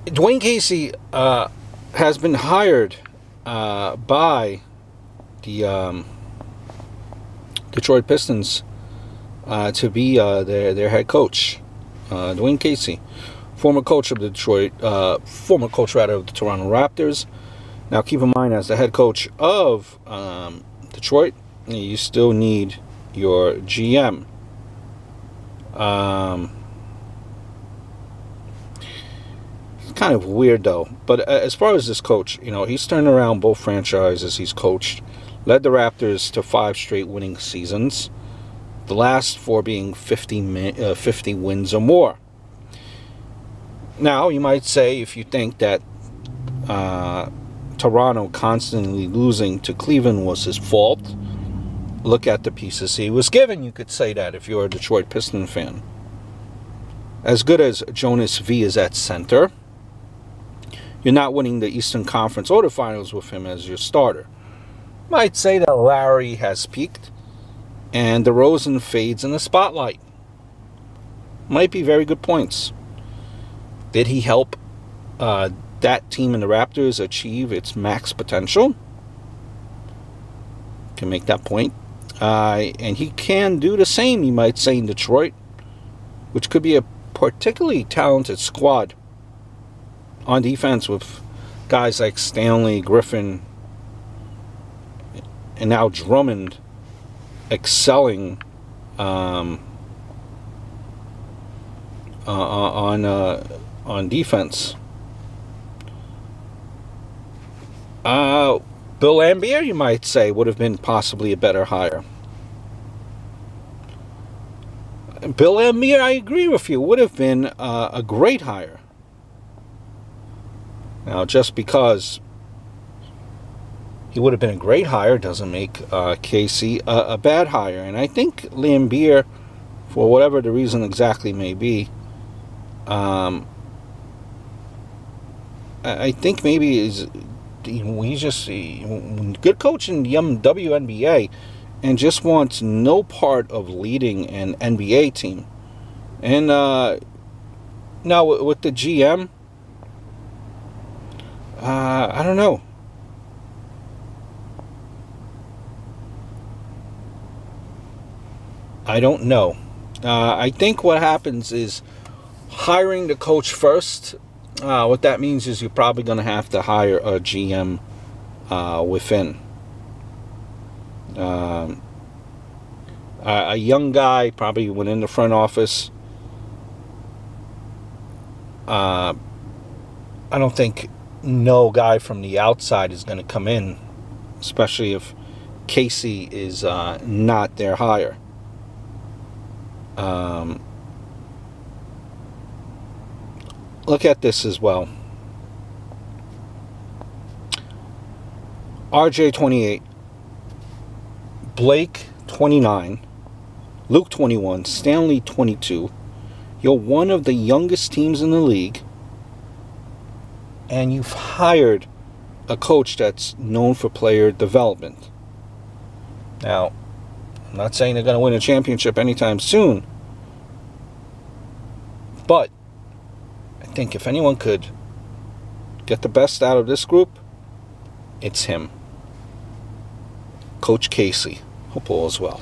Dwane Casey has been hired by the Detroit Pistons to be their head coach. Dwane Casey, former coach of the former coach rather of the Toronto Raptors. Now keep in mind, as the head coach of Detroit, you still need your GM. It's kind of weird though. But as far as this coach, he's turned around both franchises he's coached. Led the Raptors to 5 straight winning seasons. The last 4 being 50 wins or more. Now, you might say, if you think that Toronto constantly losing to Cleveland was his fault, look at the pieces he was given. You could say that if you're a Detroit Piston fan. As good as Jonas V is at center, you're not winning the Eastern Conference or the Finals with him as your starter. Might say that Larry has peaked and DeRozan fades in the spotlight. Might be very good points. Did he help that team in the Raptors achieve its max potential? Can make that point. And he can do the same, you might say, in Detroit, which could be a particularly talented squad on defense with guys like Stanley, Griffin, and now Drummond excelling on defense. Bill Laimbeer, you might say, would have been possibly a better hire. Bill Laimbeer, I agree with you, would have been a great hire. Now, just because he would have been a great hire doesn't make Casey a bad hire. And I think Laimbeer, for whatever the reason exactly may be, I think maybe he's just a good coach in the WNBA and just wants no part of leading an NBA team. And now with the GM, I don't know. I don't know. I think what happens is hiring the coach first. What that means is you're probably going to have to hire a GM within. A young guy probably within the front office. I don't think no guy from the outside is going to come in, especially if Casey is not their hire. Look at this as well. RJ 28, Blake 29, Luke 21, Stanley 22. You're one of the youngest teams in the league, and you've hired a coach that's known for player development. Now, I'm not saying they're going to win a championship anytime soon, but I think if anyone could get the best out of this group, it's him. Coach Casey. Hope all is well.